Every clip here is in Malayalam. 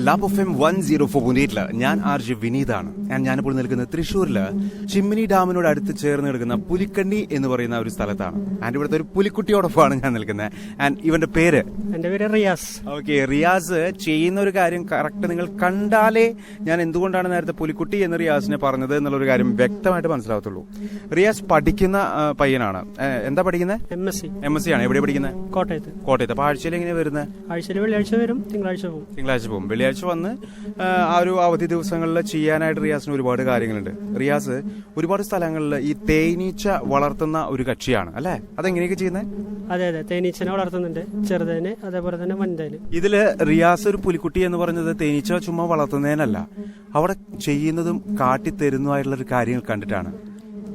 ക്ലബ് എഫ് എം 104.8 ഞാൻ ആർ.ജെ. വിനീതാണ്. ഞാനിപ്പോൾ നിൽക്കുന്നത് തൃശ്ശൂരില് ചിമ്മിനി ഡാമിനോട് അടുത്ത് ചേർന്ന് കിടക്കുന്ന പുലിക്കണ്ണി എന്ന് പറയുന്ന ഒരു സ്ഥലത്താണ്. ആൻഡ് ഇവിടുത്തെ ഒരു പുലിക്കുട്ടിയോടൊപ്പമാണ് ഞാൻ നിൽക്കുന്നത്. ആൻഡ് ഇവന്റെ പേര്? എന്റെ പേര് റിയാസ്. ഓക്കെ, റിയാസ് ചെയ്യുന്ന ഒരു കാര്യം കറക്റ്റ് നിങ്ങൾ കണ്ടാലേ ഞാൻ എന്തുകൊണ്ടാണ് നേരത്തെ പുലിക്കുട്ടി എന്ന് റിയാസിനെ പറഞ്ഞത് എന്നുള്ളൊരു കാര്യം വ്യക്തമായിട്ട് മനസ്സിലാവത്തുള്ളൂ. റിയാസ് പഠിക്കുന്ന പയ്യനാണ്. എന്താ പഠിക്കുന്നത്? എം.എസ്.സി ആണ്. എവിടെ പഠിക്കുന്നത്? കോട്ടയത്ത്. അപ്പൊ ആഴ്ചയിൽ എങ്ങനെയാ വരുന്നത്? ആഴ്ചയിൽ വെള്ളിയാഴ്ച വരും, തിങ്കളാഴ്ച പോകും. വെള്ളിയാഴ്ച വന്ന് ആ ഒരു അവധി ദിവസങ്ങളിൽ ചെയ്യാനായിട്ട് റിയാസിന് ഒരുപാട് കാര്യങ്ങളുണ്ട്. റിയാസ് ഒരുപാട് സ്ഥലങ്ങളിൽ ഈ തേനീച്ച വളർത്തുന്ന ഒരു കക്ഷിയാണ് അല്ലെ? അതെങ്ങനെയൊക്കെ ചെയ്യുന്നത്? അതെ, തേനീച്ചനെ വളർത്തുന്നുണ്ട്, ചെറുതേന് അതേപോലെ തന്നെ വനിതേന്. ഇതില് റിയാസ് ഒരു പുലിക്കുട്ടി എന്ന് പറഞ്ഞത് തേനീച്ച ചുമ്മാ വളർത്തുന്നതിനല്ല, അവിടെ ചെയ്യുന്നതും കാട്ടിത്തരുന്നതുമായിട്ടുള്ള ഒരു കാര്യങ്ങൾ കണ്ടിട്ടാണ്.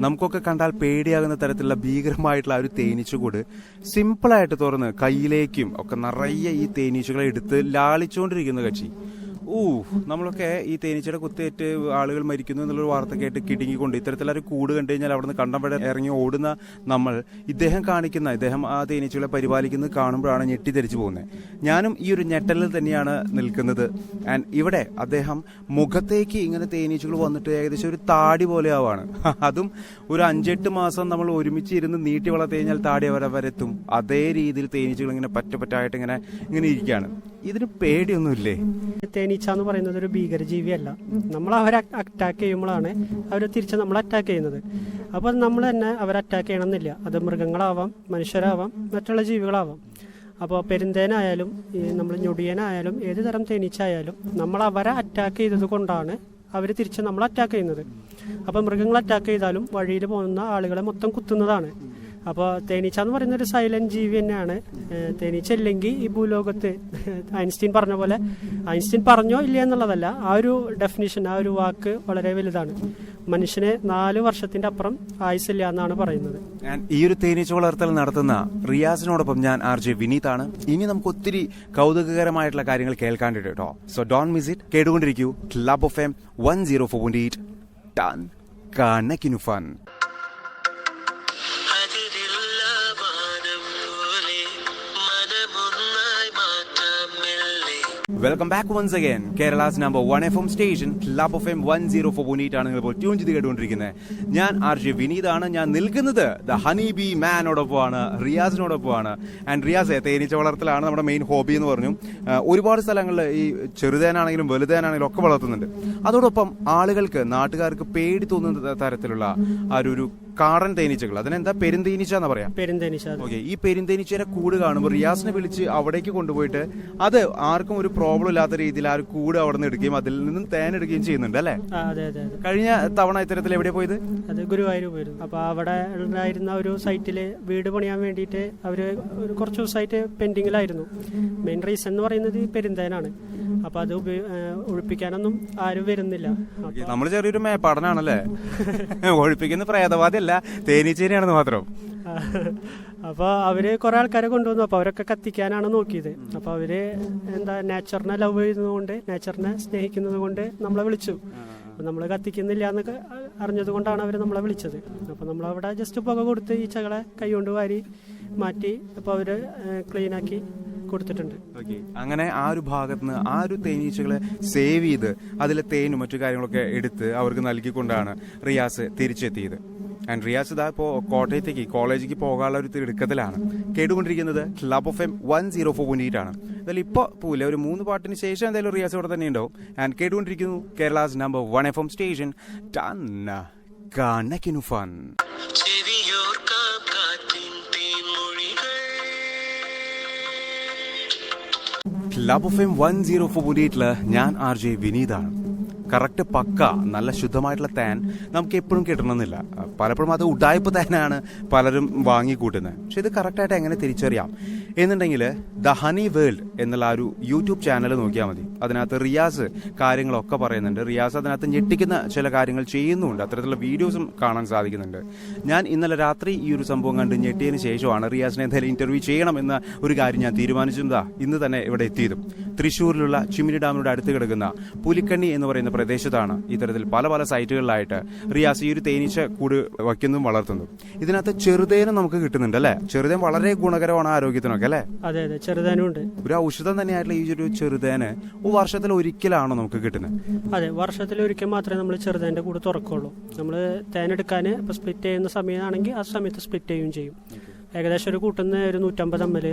നമുക്കൊക്കെ കണ്ടാൽ പേടിയാകുന്ന തരത്തിലുള്ള ഭീകരമായിട്ടുള്ള ഒരു തേനീച്ചകൂട് സിമ്പിളായിട്ട് തുറന്ന് കയ്യിലേക്കും ഒക്കെ നിറയെ ഈ തേനീച്ചകളെ എടുത്ത് ലാളിച്ചുകൊണ്ടിരിക്കുന്ന കക്ഷി. നമ്മളൊക്കെ ഈ തേനീച്ചയുടെ കുത്തേറ്റ് ആളുകൾ മരിക്കുന്നു എന്നുള്ളൊരു വാർത്ത കേട്ട് കിടുങ്ങിക്കൊണ്ട് ഇത്തരത്തിലൊരു കൂട് കണ്ടു കഴിഞ്ഞാൽ അവിടെ നിന്ന് കണ്ടവിടെ ഇറങ്ങി ഓടുന്ന നമ്മൾ ഇദ്ദേഹം ആ തേനീച്ചകളെ പരിപാലിക്കുന്നത് കാണുമ്പോഴാണ് ഞെട്ടിധരിച്ചു പോകുന്നത്. ഞാനും ഈ ഒരു ഞെട്ടലിൽ തന്നെയാണ് നിൽക്കുന്നത്. ആൻഡ് ഇവിടെ അദ്ദേഹം മുഖത്തേക്ക് ഇങ്ങനെ തേനീച്ചകൾ വന്നിട്ട് ഏകദേശം ഒരു താടി പോലെ ആവാണ്. അതും ഒരു 5-8 മാസം നമ്മൾ ഒരുമിച്ച് ഇരുന്ന് നീട്ടി വളർത്തി കഴിഞ്ഞാൽ താടി വരെത്തും. അതേ രീതിയിൽ തേനീച്ചകൾ ഇങ്ങനെ പറ്റപ്പറ്റായിട്ട് ഇങ്ങനെ ഇരിക്കുകയാണ്. ഇതിന് പേടിയൊന്നുമില്ലേ? തേനീച്ച എന്ന് പറയുന്നത് ഒരു ഭീകരജീവിയല്ല. നമ്മൾ അവരെ അറ്റാക്ക് ചെയ്യുമ്പോഴാണ് അവർ തിരിച്ച് നമ്മൾ അറ്റാക്ക് ചെയ്യുന്നത്. അപ്പോൾ നമ്മൾ തന്നെ അവരെ അറ്റാക്ക് ചെയ്യണമെന്നില്ല. അത് മൃഗങ്ങളാവാം, മനുഷ്യരാവാം, മറ്റുള്ള ജീവികളാവാം. അപ്പോൾ പെരുന്തേനായാലും നമ്മൾ ഞൊടിയനായാലും ഏത് തരം തേനീച്ച ആയാലും നമ്മൾ അവരെ അറ്റാക്ക് ചെയ്തത് കൊണ്ടാണ് അവർ തിരിച്ച് നമ്മൾ അറ്റാക്ക് ചെയ്യുന്നത്. അപ്പോൾ മൃഗങ്ങൾ അറ്റാക്ക് ചെയ്താലും വഴിയിൽ പോകുന്ന ആളുകളെ മൊത്തം കുത്തുന്നതാണ്. അപ്പോൾ തേനീച്ച എന്ന് പറയുന്ന ഒരു സൈലന്റ് ജീവി തന്നെയാണ്. തേനീച്ച ഇല്ലെങ്കിൽ ഈ ഭൂലോകത്ത് ഐൻസ്റ്റീൻ പറഞ്ഞ പോലെ, ഐൻസ്റ്റീൻ പറഞ്ഞോ ഇല്ല എന്നുള്ളതല്ല, ആ ഒരു ഡെഫിനിഷൻ, ആ ഒരു വാക്ക് വളരെ വലുതാണ്. മനുഷ്യന് 4 വർഷത്തിന്റെ അപ്പുറം ആയുസില്ല എന്നാണ് പറയുന്നത്. ഈ ഒരു തേനീച്ച വളർത്തൽ നടത്തുന്ന റിയാസിനോടൊപ്പം ഞാൻ ആർ.ജെ. വിനീതാണ്. ഇനി നമുക്ക് ഒത്തിരി കൗതുകകരമായിട്ടുള്ള കാര്യങ്ങൾ കേൾക്കാണ്ടിട്ട് കേട്ടോ. So don't miss it. കേട്ടുകൊണ്ടിരിക്കൂ ക്ലബ് എഫ് എം 104.8. ടൺ കണക്കിനു fun. Welcome back once again. Kerala's number 1 FM station club F M 104.8 ആണ് നിങ്ങൾ ഇപ്പോൾ ട്യൂൺ ചെയ്ത് കേട്ടുകൊണ്ടിരിക്കുന്നത്. ഞാൻ ആർ.ജെ. വിനീതാണ്. ഞാൻ നിൽക്കുന്നത് ദ ഹണി ബി മാനോടൊപ്പമാണ്, റിയാസിനോടൊപ്പമാണ്. ആൻഡ് റിയാസ് തേനീച്ച വളർത്തലാണ് നമ്മുടെ മെയിൻ ഹോബി എന്ന് പറഞ്ഞു. ഒരുപാട് സ്ഥലങ്ങളിൽ ഈ ചെറുതേനാണെങ്കിലും വലുതേനാണെങ്കിലും ഒക്കെ വളർത്തുന്നുണ്ട്. അതോടൊപ്പം ആളുകൾക്ക്, നാട്ടുകാർക്ക് പേടി തോന്നുന്ന തരത്തിലുള്ള ആ ഒരു കാടൻ തേനീച്ചകൾ, അതിനെന്താ പെരുന്തേനീച്ച എന്ന് പറയാം? പെരുന്തേനീച്ച. ഓക്കെ, ഈ പെരുന്തേനീച്ചയുടെ കൂട് കാണുമ്പോൾ റിയാസിനെ വിളിച്ച് അവിടേക്ക് കൊണ്ടുപോയിട്ട് അത് ആർക്കും ഒരു പ്രോബ്ലം ഇല്ലാത്ത രീതിയിൽ ആ ഒരു കൂട് അവിടെ നിന്ന് എടുക്കുകയും അതിൽ നിന്നും തേൻ എടുക്കുകയും ചെയ്യുന്നുണ്ട് അല്ലേ? കഴിഞ്ഞ തവണ ഇത്തരത്തിൽ എവിടെ പോയത്? അത് ഗുരുവായൂർ പോയിരുന്നു. അപ്പൊ അവിടെ ഉണ്ടായിരുന്ന ഒരു സൈറ്റില് വീട് പണിയാൻ വേണ്ടിയിട്ട് അവര് കുറച്ച് ദിവസമായിട്ട് പെൻഡിങ്ങിലായിരുന്നു. മെയിൻ റീസൺ എന്ന് പറയുന്നത് പെരുന്തേനാണ്. അപ്പൊ അത് ഒഴിപ്പിക്കാനൊന്നും ആരും വരുന്നില്ല. നമ്മൾ ചെറിയൊരു പഠനമാണല്ലേ? ഒഴിപ്പിക്കുന്ന പ്രേതവാദിയല്ല, തേനീച്ചേനെയാണെന്ന് മാത്രം. അപ്പൊ അവര് കുറെ ആൾക്കാരെ കൊണ്ടുവന്നു. അപ്പൊ അവരൊക്കെ കത്തിക്കാനാണ് നോക്കിയത്. അപ്പൊ അവര് നേച്ചറിനെ ലവ് ചെയ്യുന്നതുകൊണ്ട്, നേച്ചറിനെ സ്നേഹിക്കുന്നത് കൊണ്ട് നമ്മളെ വിളിച്ചു. നമ്മൾ കത്തിക്കുന്നില്ല എന്നൊക്കെ അറിഞ്ഞത് കൊണ്ടാണ് അവർ നമ്മളെ വിളിച്ചത്. അപ്പൊ നമ്മളവിടെ ജസ്റ്റ് പുക കൊടുത്ത് ഈച്ചകളെ കൈകൊണ്ട് വാരി മാറ്റി അപ്പൊ അവര് ക്ലീനാക്കി കൊടുത്തിട്ടുണ്ട്. അങ്ങനെ ആ ഒരു ഭാഗത്ത് നിന്ന് ആ ഒരു തേനീച്ചകളെ സേവ് ചെയ്ത് അതിലെ തേനും മറ്റു കാര്യങ്ങളൊക്കെ എടുത്ത് അവർക്ക് നൽകിക്കൊണ്ടാണ് റിയാസ് തിരിച്ചെത്തിയത്. ആൻഡ് റിയാസ് ഇതാ ഇപ്പോൾ കോട്ടയത്തേക്ക് കോളേജിലേക്ക് പോകാനുള്ള ഒരു തിടുക്കത്തിലാണ്. കേട്ടുകൊണ്ടിരിക്കുന്നത് ക്ലബ് എഫ് എം 104.8 ആണ്. എന്തായാലും ഇപ്പോൾ പോവില്ല, ഒരു 3 പാട്ടിന് ശേഷം എന്തായാലും റിയാസ് ഇവിടെ തന്നെ ഉണ്ടാവും. ആൻഡ് കേട്ടുകൊണ്ടിരിക്കുന്നു Kerala's number 1 FM station ton കണക്കിനു ഫൺ. ക്ലബ് എഫ് എം 104.8 ഞാൻ ആർ.ജെ. വിനീതാണ്. കറക്റ്റ് പക്ക നല്ല ശുദ്ധമായിട്ടുള്ള തേൻ നമുക്ക് എപ്പോഴും കിട്ടണമെന്നില്ല. പലപ്പോഴും അത് ഉഡായ്പ തേനാണ് പലരും വാങ്ങിക്കൂട്ടുന്നത്. പക്ഷെ ഇത് കറക്റ്റായിട്ട് എങ്ങനെ തിരിച്ചറിയാം എന്നുണ്ടെങ്കിൽ ദ ഹണി വേൾഡ് എന്നുള്ള ഒരു യൂട്യൂബ് ചാനൽ നോക്കിയാൽ മതി. അതിനകത്ത് റിയാസ് കാര്യങ്ങളൊക്കെ പറയുന്നുണ്ട്. റിയാസ് അതിനകത്ത് ഞെട്ടിക്കുന്ന ചില കാര്യങ്ങൾ ചെയ്യുന്നുണ്ട്. അത്തരത്തിലുള്ള വീഡിയോസും കാണാൻ സാധിക്കുന്നുണ്ട്. ഞാൻ ഇന്നലെ രാത്രി ഈ ഒരു സംഭവം കണ്ട് ഞെട്ടിയതിന് ശേഷമാണ് റിയാസിനെ എന്തായാലും ഇന്റർവ്യൂ ചെയ്യണം എന്ന ഒരു കാര്യം ഞാൻ തീരുമാനിച്ചതാ ഇന്ന് തന്നെ ഇവിടെ എത്തിയതും. തൃശ്ശൂരിലുള്ള ചിമ്മിനി ഡാമിനോട് അടുത്ത് കിടക്കുന്ന പുലിക്കണ്ണി എന്ന് പറയുന്ന പ്രദേശത്താണ് ഇത്തരത്തിൽ പല പല സൈറ്റുകളിലായിട്ട് റിയാസ് ഈ ഒരു തേനീച്ച കൂട് വയ്ക്കുന്നതും വളർത്തുന്നതും. ഇതിനകത്ത് ചെറുതേനും നമുക്ക് കിട്ടുന്നുണ്ട് അല്ലെ? ചെറുതേൻ വളരെ ഗുണകരമാണ് ആരോഗ്യത്തിനൊക്കെ അല്ലെ? അതെ അതെ, ചെറുതേനും ഉണ്ട്. ഒരു ഔഷധം തന്നെയായിട്ടുള്ള ഈ ഒരു ചെറുതേന് വർഷത്തിൽ ഒരിക്കലാണോ നമുക്ക് കിട്ടുന്നത്? അതെ, വർഷത്തിൽ ഒരിക്കൽ മാത്രമേ നമ്മൾ ചെറുതേന്റെ കൂട് തുറക്കുള്ളൂ. നമ്മൾ തേനെടുക്കാൻ ഇപ്പൊ സ്പ്ലിറ്റ് ചെയ്യുന്ന സമയമാണെങ്കിൽ ആ സമയത്ത് സ്പ്ലിറ്റ് ചെയ്യുകയും ചെയ്യും. ഏകദേശം ഒരു കൂട്ടുന്ന ഒരു 150 ml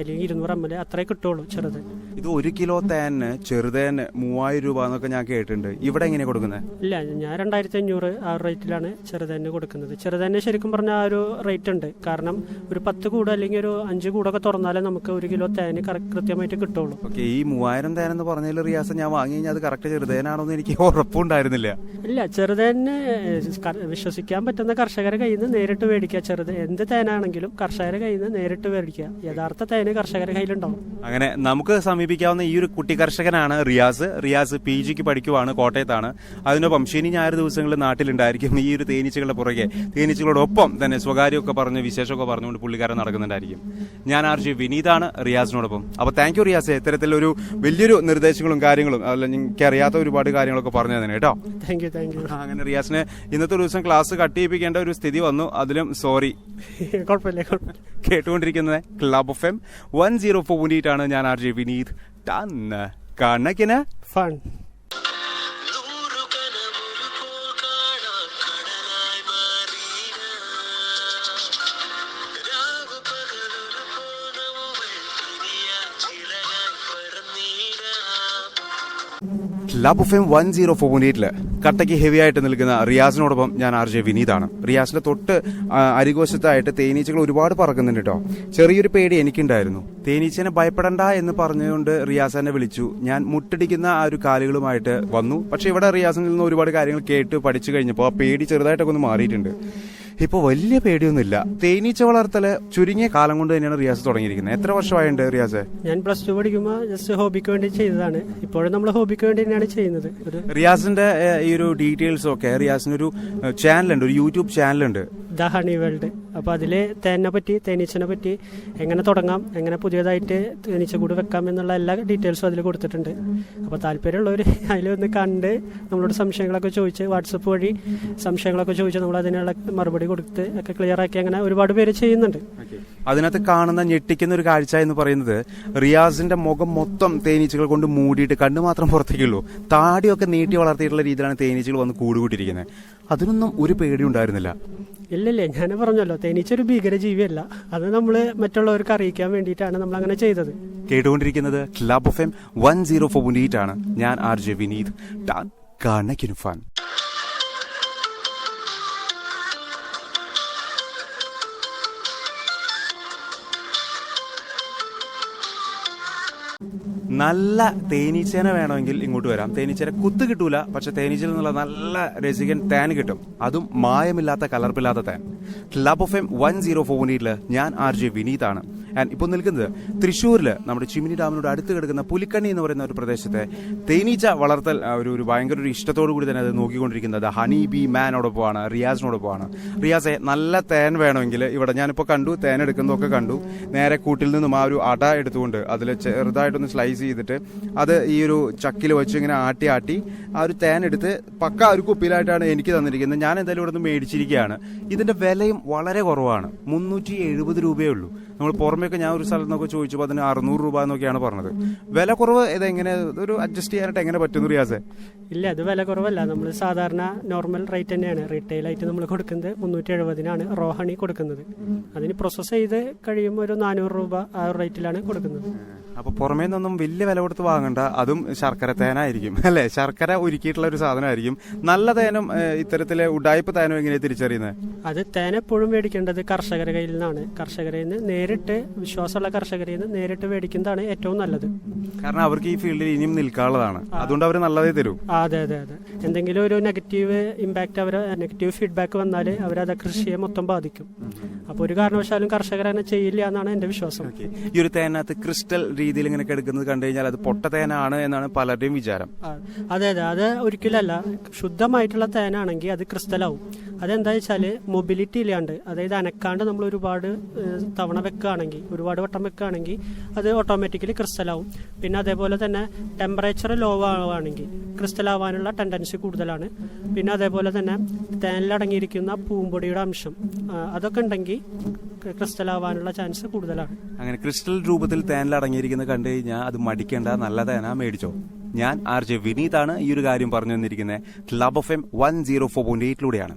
അല്ലെങ്കിൽ 200 ml അത്രേ കിട്ടുള്ളൂ ചെറുത്. ഇത് 1 കിലോ തേന് ചെറുതേന് 3000 രൂപ എന്നൊക്കെ ഞാൻ കേട്ടിട്ടുണ്ട്. ഇവിടെ എങ്ങനെയാ കൊടുക്കുന്നത്? ഇല്ല, ഞാൻ 2500 ആ റേറ്റിലാണ് ചെറുതേന് കൊടുക്കുന്നത്. ചെറുതേന് ശരിക്കും പറഞ്ഞാൽ ആ ഒരു റേറ്റ് ഉണ്ട്. കാരണം ഒരു 10 കൂട് അല്ലെങ്കിൽ ഒരു 5 കൂടൊക്കെ തുറന്നാലേ നമുക്ക് 1 കിലോ തേന് കൃത്യമായിട്ട് കിട്ടുള്ളൂ. ഓക്കെ, ഈ 3000 തേനെന്ന് പറഞ്ഞാൽ റിയാസ് ഞാൻ വാങ്ങി കഴിഞ്ഞാൽ അത് കറക്റ്റ് ചെറുതേനാണോ എന്ന് എനിക്ക് ഉറപ്പുണ്ടായിരുന്നില്ല. ഇല്ല, ചെറുതേന് വിശ്വസിക്കാൻ പറ്റുന്ന കർഷകരെ കയ്യിൽ നിന്ന് നേരിട്ട് മേടിക്കുക. ചെറുത് എന്ത് തേനാണെങ്കിലും കർഷകരെ കയ്യിൽ നിന്ന് നേരിട്ട് മേടിക്കുക. യഥാർത്ഥ തേന് കർഷകരുടെ കയ്യിലുണ്ടാവും. അങ്ങനെ നമുക്ക് സമീപിക്കാവുന്ന ഈ ഒരു കുട്ടി കർഷകനാണ് റിയാസ്. റിയാസ് PGക്ക് പഠിക്കുവാണ്, കോട്ടയത്താണ്. അതിനൊപ്പം ശനി ഞായർ ദിവസങ്ങളിൽ നാട്ടിലുണ്ടായിരിക്കും. ഈ ഒരു തേനീച്ചകളുടെ പുറകെ തേനീച്ചകളോടൊപ്പം തന്നെ സ്വകാര്യമൊക്കെ പറഞ്ഞ് വിശേഷമൊക്കെ പറഞ്ഞുകൊണ്ട് പുള്ളിക്കാരൻ നടക്കുന്നുണ്ടായിരിക്കും. ഞാൻ RJ വിനീതാണ് റിയാസിനോടൊപ്പം. അപ്പോൾ താങ്ക് യു റിയാസ്, ഇത്തരത്തിലൊരു വലിയൊരു നിർദ്ദേശങ്ങളും കാര്യങ്ങളും അല്ല എനിക്ക് അറിയാത്ത ഒരുപാട് കാര്യങ്ങളൊക്കെ പറഞ്ഞു തന്നെ കേട്ടോ. Thank you. അങ്ങനെ റിയാസിന് ഇന്നത്തെ ദിവസം ക്ലാസ് കട്ട് ചെയ്യിപ്പിക്കേണ്ട ഒരു സ്ഥിതി വന്നു. അതിലും സോറി. കുഴപ്പമില്ല. കേട്ടുകൊണ്ടിരിക്കുന്നത് ക്ലബ് FM 104.8 ആണ്. ഞാൻ RJ വിനീത്. കണക്കിന് ഫൺ. ക്ലബ് FM 104.8 കട്ടയ്ക്ക് ഹെവി ആയിട്ട് നിൽക്കുന്ന റിയാസിനോടൊപ്പം ഞാൻ RJ വിനീതാണ്. റിയാസിന്റെ തൊട്ട് അരികോശത്തായിട്ട് തേനീച്ചകൾ ഒരുപാട് പറക്കുന്നുണ്ട് കേട്ടോ. ചെറിയൊരു പേടി എനിക്കുണ്ടായിരുന്നു. തേനീച്ചനെ ഭയപ്പെടണ്ട എന്ന് പറഞ്ഞുകൊണ്ട് റിയാസ് എന്നെ വിളിച്ചു. ഞാൻ മുട്ടടിക്കുന്ന ആ ഒരു കാലുകളുമായിട്ട് വന്നു. പക്ഷെ ഇവിടെ റിയാസിൽ നിന്ന് ഒരുപാട് കാര്യങ്ങൾ കേട്ട് പഠിച്ചു കഴിഞ്ഞപ്പോൾ ആ പേടി ചെറുതായിട്ടൊക്കെ ഒന്ന് മാറിയിട്ടുണ്ട്. ഇപ്പോൾ വലിയ പേടിയൊന്നുമില്ല. തേനീച്ച വളർത്തല് ചുരുങ്ങിയ കാലം കൊണ്ട് തന്നെയാണ് റിയാസ് തുടങ്ങിയിരിക്കുന്നത്. എത്ര വർഷമായിട്ടുണ്ട് റിയാസ്? ഞാൻ +2 പഠിക്കുമ്പോൾ ജസ്റ്റ് ഹോബിക്ക് വേണ്ടി ചെയ്തതാണ്. ഇപ്പോഴും നമ്മൾ ഹോബിക്ക് വേണ്ടി തന്നെയാണ് ചെയ്യുന്നത്. റിയാസിന്റെ ഈ ഒരു ഡീറ്റെയിൽസ് ഒക്കെ, റിയാസിനൊരു ചാനലുണ്ട്, ഒരു യൂട്യൂബ് ചാനലുണ്ട്, ദ ഹണിവേൾഡ്. അപ്പോൾ അതിൽ തേനിനെ പറ്റി, തേനീച്ചനെ പറ്റി എങ്ങനെ തുടങ്ങാം, എങ്ങനെ പുതിയതായിട്ട് തേനീച്ച കൂട് വെക്കാം എന്നുള്ള എല്ലാ ഡീറ്റെയിൽസും അതിൽ കൊടുത്തിട്ടുണ്ട്. അപ്പോൾ താല്പര്യമുള്ളവർ അതിലൊന്ന് കണ്ട് നമ്മളോട് സംശയങ്ങളൊക്കെ ചോദിച്ച് വാട്സപ്പ് വഴി സംശയങ്ങളൊക്കെ ചോദിച്ച് നമ്മൾ അതിനുള്ള മറുപടി കൊടുത്ത് ഒക്കെ ക്ലിയർ ആക്കി അങ്ങനെ ഒരുപാട് പേര് ചെയ്യുന്നുണ്ട്. അതിനകത്ത് കാണുന്ന ഞെട്ടിക്കുന്ന ഒരു കാഴ്ച എന്ന് പറയുന്നത് റിയാസിന്റെ മുഖം മൊത്തം തേനീച്ചകൾ കൊണ്ട് മൂടിയിട്ട് കണ്ണു മാത്രം പുറത്തേക്കുള്ളൂ. താടിയൊക്കെ നീട്ടി വളർത്തിയിട്ടുള്ള രീതിയിലാണ് തേനീച്ചകൾ വന്ന് കൂടുകൂട്ടിയിരിക്കുന്നത്. അതിനൊന്നും ഒരു പേടി ഉണ്ടായിരുന്നില്ല. ഇല്ലല്ലേ, ഞാൻ പറഞ്ഞല്ലോ, തേനീച്ച ഒരു ഭീകരജീവിയല്ല. അത് നമ്മൾ മറ്റുള്ളവർക്ക് അറിയിക്കാൻ വേണ്ടിയിട്ടാണ് നമ്മൾ അങ്ങനെ ചെയ്തത്. കേട്ടുകൊണ്ടിരിക്കുന്നത് ക്ലബ് FM 104.8 ആണ്. ഞാൻ RJ വിനീത്. കണക്കിന് ഫൺ. നല്ല തേനീച്ചേനെ വേണമെങ്കിൽ ഇങ്ങോട്ട് വരാം. തേനീച്ചേനെ കുത്ത് കിട്ടൂല, പക്ഷെ തേനീച്ചയിൽ നിന്നുള്ള നല്ല രസികൻ തേൻ കിട്ടും. അതും മായമില്ലാത്ത കലർപ്പില്ലാത്ത തേൻ. ക്ലബ് FM 104.8 ഞാൻ RJ വിനീതാണ്. ഇപ്പോൾ നിൽക്കുന്നത് തൃശ്ശൂരിൽ നമ്മുടെ ചിമ്മിനി ഡാമിനോട് അടുത്ത് കിടക്കുന്ന പുലിക്കണ്ണി എന്ന് പറയുന്ന ഒരു പ്രദേശത്തെ തേനീച്ച വളർത്തൽ ഒരു ഭയങ്കര ഒരു ഇഷ്ടത്തോടു കൂടി തന്നെ അത് നോക്കിക്കൊണ്ടിരിക്കുന്നത് ഹണി ബി മാനോടൊപ്പമാണ്, റിയാസിനോടൊപ്പമാണ്. റിയാസെ, നല്ല തേൻ വേണമെങ്കിൽ ഇവിടെ ഞാനിപ്പോൾ കണ്ടു, തേൻ എടുക്കുന്നതൊക്കെ കണ്ടു. നേരെ കൂട്ടിൽ നിന്നും ആ ഒരു അട എടുത്തുകൊണ്ട് അതിൽ ചെറുതായിട്ടൊന്ന് സ്ലൈസ് ചെയ്തിട്ട് അത് ഈ ഒരു ചക്കിൽ വെച്ച് ഇങ്ങനെ ആട്ടി ആ ഒരു തേൻ എടുത്ത് പക്ക ഒരു കുപ്പിയിലായിട്ടാണ് എനിക്ക് തന്നിരിക്കുന്നത്. ഞാൻ എന്തായാലും ഇവിടെ നിന്ന് മേടിച്ചിരിക്കുകയാണ്. ഇതിന്റെ വിലയും വളരെ കുറവാണ്. 370 രൂപയേ ഉള്ളൂ. നമ്മൾ പുറമേയൊക്കെ ഞാൻ ഒരു സ്ഥലത്ത് നിന്നൊക്കെ ചോദിച്ചപ്പോൾ അതിന് 600 രൂപ എന്നൊക്കെയാണ് പറഞ്ഞത്. വില കുറവ് ഇതെങ്ങനെ ഒരു അഡ്ജസ്റ്റ് ചെയ്യാനായിട്ട് എങ്ങനെ പറ്റുന്നു റിയാസെ? ഇല്ല, അത് വില കുറവല്ല. നമ്മൾ സാധാരണ നോർമൽ റേറ്റ് തന്നെയാണ്. റീറ്റെയിൽ ആയിട്ട് നമ്മൾ കൊടുക്കുന്നത് 370-നാണ് റോ ഹണി കൊടുക്കുന്നത്. അതിന് പ്രോസസ്സ് ചെയ്ത് കഴിയുമ്പോൾ ഒരു 400 രൂപ ആ റേറ്റിലാണ് കൊടുക്കുന്നത്. അപ്പൊ പുറമേ നിന്നൊന്നും വലിയ വില കൊടുത്ത് വാങ്ങണ്ട. അതും ശർക്കര തേനായിരിക്കും അല്ലെ? ശർക്കര ഒരുക്കിയിട്ടുള്ള ഒരു സാധനമായിരിക്കും. നല്ല തേനും ഇത്തരത്തിലെ ഉഡായ്പ തേനും എങ്ങനെയാണ് തിരിച്ചറിയുന്നത്? അത് തേൻ എപ്പോഴും മേടിക്കേണ്ടത് കർഷകരുടെ കയ്യിൽ നിന്നാണ്. കർഷകരിൽ നിന്ന് നേരിട്ട്, വിശ്വാസമുള്ള കർഷകരിൽ നിന്ന് നേരിട്ട് മേടിക്കുന്നതാണ് ഏറ്റവും നല്ലത്. കാരണം അവർക്ക് ഈ ഫീൽഡിൽ ഇനിയും നിൽക്കാനുള്ളതാണ്. അതുകൊണ്ട് അവർ നല്ലതേ തരും. അതെ. എന്തെങ്കിലും ഒരു നെഗറ്റീവ് ഇമ്പാക്ട്, നെഗറ്റീവ് ഫീഡ്ബാക്ക് വന്നാൽ അവരത് കൃഷിയെ മൊത്തം ബാധിക്കും. അപ്പോൾ ഒരു കാരണവശാലും കർഷകർ തന്നെ ചെയ്യില്ല എന്നാണ് എന്റെ വിശ്വാസം. ഈ ഒരു തേനകത്ത് ക്രിസ്റ്റൽ രീതിയിൽ ഇങ്ങനെ എടുക്കുന്നത് കണ്ടു കഴിഞ്ഞാൽ അത് പൊട്ട തേനാണ് എന്നാണ് പലരുടെയും വിചാരം. അതെ, അത് ഒരിക്കലല്ല. ശുദ്ധമായിട്ടുള്ള തേനാണെങ്കിൽ അത് ക്രിസ്റ്റലാവും. അതെന്താ വെച്ചാൽ മൊബിലിറ്റി ഇല്ലാണ്ട്, അതായത് അനക്കാണ്ട് നമ്മൾ ഒരുപാട് തവണ വെക്കുകയാണെങ്കിൽ, ഒരുപാട് വട്ടം വെക്കുകയാണെങ്കിൽ അത് ഓട്ടോമാറ്റിക്കലി ക്രിസ്റ്റലാവും. പിന്നെ അതേപോലെ തന്നെ ടെമ്പറേച്ചർ ലോ ആവുകയാണെങ്കിൽ ക്രിസ്റ്റലാവാനുള്ള ടെൻഡൻസി കൂടുതലാണ്. പിന്നെ അതേപോലെ തന്നെ തേനിലടങ്ങിയിരിക്കുന്ന പൂമ്പൊടിയുടെ അംശം അതൊക്കെ ഉണ്ടെങ്കിൽ ക്രിസ്റ്റലാവാനുള്ള ചാൻസ് കൂടുതലാണ്. അങ്ങനെ ക്രിസ്റ്റൽ രൂപത്തിൽ തേനിലടങ്ങിയിരിക്കുന്നത് കണ്ടു കഴിഞ്ഞാൽ അത് മടിക്കേണ്ട, നല്ല തേന മേടിച്ചോ. ഞാൻ RJ വിനീതാണ് ഈ ഒരു കാര്യം പറഞ്ഞു തന്നിരിക്കുന്നത്. Club FM 104.8 ലൂടെയാണ്.